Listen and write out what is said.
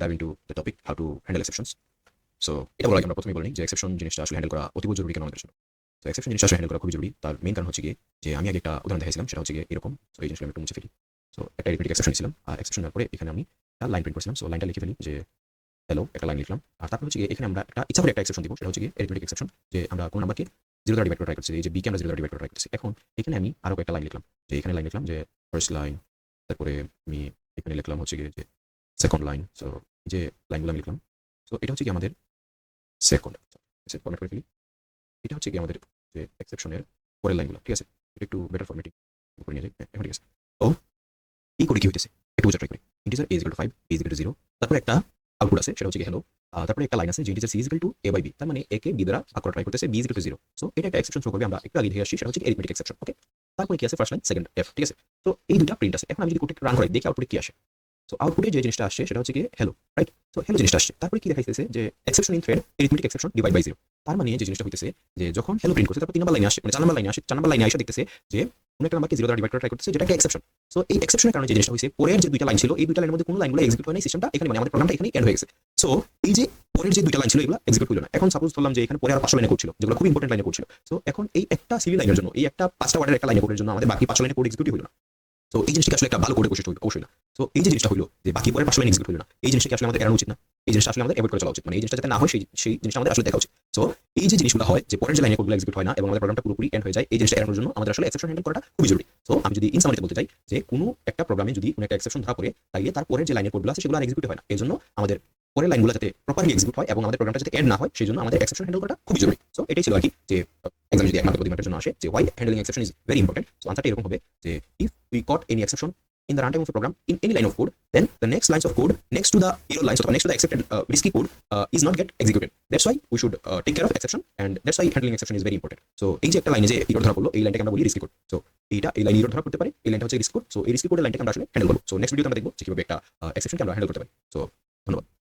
dive into the topic how to handle exceptions. So এটা বলা আমরা প্রথমেই বলি যে এক্সেপশন জিনিসটা আসলে হ্যান্ডেল করা অতীব জরুরি কেন আমাদের জন্য। তো এক্সেপশন জিনিসটা আসলে হ্যান্ডেল করা খুবই জরুরি। তার মেইন কারণ হচ্ছে গিয়ে যে আমি আগে একটা উদাহরণ দেখাইছিলাম, সেটা হচ্ছে গিয়ে এরকম। সো এই জিনিসটা আমি একটু মুছে ফেলি। সো একটা এরিথমেটিক এক্সেপশন ছিলাম, আর এক্সেপশন পরে এখানে আমি একটা লাইন প্রিন্ট করেছিলাম। সো লাইনটা লিখে ফেলি যে হ্যালো, একটা লাইন লিখলাম। আর তারপর হচ্ছে গিয়ে এখানে আমরা একটা ইচ্ছা করে একটা এক্সেপশন দিব, সেটা হচ্ছে গিয়ে এরিথমেটিক এক্সেপশন, যে আমরা কোন নাম্বারকে 0 দ্বারা ডিভাইড করে ট্রাই করছি, এই যে বি কে আমরা 0 দ্বারা ডিভাইড করে ট্রাই করছি। এখন এখানে আমি আরো একটা লাইন লিখলাম, যে এখানে লাইন লিখলাম যে ফার্স্ট লাইন, তারপরে আমি এখানে লিখলাম হচ্ছে গিয়ে যে সেকেন্ড লাইন। সো এই যে লাইনগুলো আমি লিখলাম। সো এটা হচ্ছে কি আমাদের সেকেন্ড ফরম্যাট করে ফেলি। এটা হচ্ছে কি আমাদের যে এক্সেপশনের পরের লাইনগুলো, ঠিক আছে? এটা একটু বেটার ফরম্যাটিং করে নিয়ে যাই। এখন ঠিক আছে। তো এই করে কি হইতেছে একটু বুঝে ট্রাই করি। ইন্টিজার a = 5, b = 0, তারপরে একটা আউটপুট আছে, সেটা হচ্ছে কি হ্যালো। তারপরে একটা লাইন আছে যে ইন্টিজার c = a/b, তার মানে a কে b দ্বারা ভাগ করা ট্রাই করতেছে, b = 0। সো এটা একটা এক্সেপশন শো করবে, আমরা একটু আগে দেখে আসছি, সেটা হচ্ছে এরিথমেটিক এক্সেপশন। ওকে, তারপরে কি আছে ফার্স্ট লাইন সেকেন্ড f, ঠিক আছে? তো এই দুটো প্রিন্ট আছে। এখন আমি যদি কোডটা রান করি, দেখি আউটপুটে কি আসে। সো আউটপুটে যে জিনিসটা আসছে সেটা হচ্ছে কি হ্যালো, রাইট? সো হ্যালো জিনিসটা আসছে। তারপরে কি দেখাইতেছে যে exception in thread arithmetic exception divide by 0। তার মানে যে জিনিসটা হইতেছে যে যখন হ্যালো প্রিন্ট করছে, তারপর 3 নাম্বার লাইনে আসে, মানে 4 নাম্বার লাইনে আসে, 4 নাম্বার লাইনে এসে দেখতেছে যে কোন একটা নাম্বারকে 0 দ্বারা ডিভাইড করে ট্রাই করতেছে, যেটা একটা এক্সেপশন। সো এই এক্সেপশনের কারণে যে জিনিসটা হইছে, পরের যে দুইটা লাইন ছিল, এই দুইটা লাইনের মধ্যে কোন লাইনগুলো এক্সিকিউট হয় নাই, সিস্টেমটা এখানে মানে আমাদের প্রোগ্রামটা এখানে এন্ড হয়ে গেছে। সো এই যে পরের যে দুইটা লাইন ছিল, এগুলো এক্সিকিউট হলো না। এখন সাপোজ ধরলাম যে এখানে পরে আর 5 লাইনে কোড ছিল, যেগুলো খুব ইম্পর্টেন্ট লাইনে কোড ছিল। সো এখন এই একটা সিলি লাইনের জন্য, এই একটা 5টা ওয়ার্ডের একটা লাইনে কোডের জন্য আমাদের বাকি 5 লাইনে কোড এক্সিকিউট হলো না। তো এই জিনিসটা আসলে একটা ভালো কোডের বৈশিষ্ট্য অবশ্যই না। তো এই যে জিনিসটা হলো যে বাকি পরের 5 লাইন এক্সিকিউট হলো না, এই জিনিসটা আসলে আমাদের এড়ানো উচিত না। এই জিনিসটা আসলে আমাদের এভয়েড করে চলা উচিত, মানে এই জিনিসটা যাতে না হয় সেই জিনিসটা আমাদের আসলে দেখা উচিত। সো এই যে জিনিসগুলো হয় যে পরের যে লাইনে কোডগুলো এক্সিকিউট হয় না এবং আমাদের প্রোগ্রামটা পুরোপুরি এন্ড হয়ে যায়, এই জিনিসটা এড়ানোর জন্য আমাদের আসলে এক্সেপশন হ্যান্ডেল করাটা খুবই জরুরি। সো আমি যদি ইন সামারিতে বলতে চাই যে কোনো একটা প্রোগ্রামে যদি কোনো একটা এক্সেপশন ধরা পড়ে, তাইলে তার পরের যে লাইনের কোডগুলো আছে সেগুলো আর এক্সিকিউট হয় না। এজন্য আমাদের পরের লাইনগুলো যাতে প্রপারলি এক্সিকিউট হয় এবং আমাদের প্রোগ্রামটা যাতে এন্ড না হয়, সেই জন্য আমাদের এক্সেপশন হ্যান্ডেল করাটা খুবই জরুরি। সো এটাই ছিল আর কি যে এক্সাম যদি 1 মার্কের 2 মার্কের জন্য আসে যে why handling exception is very important. So আনসারটা এরকম হবে যে if we caught any exception in the runtime of a program in any line of code, then the next lines of code next to the error lines or next to the accepted risky code is not get executed. That's why we should take care of exception, and that's why handling exception is very important. So এই যে একটা লাইনে যে error ধরা পড়লো, এই লাইনটাকে আমরা বলি risky code. So এই লাইনে error ধরা পড়তে পারে, এই লাইনটা হচ্ছে risky code. So এই risky code এর লাইনটাকে আমরা আসলে হ্যান্ডেল করব। So নেক্সট ভিডিওতে আমরা দেখব যে কিভাবে একটা exception কে আমরা হ্যান্ডেল করতে পারি। So ধন্যবাদ।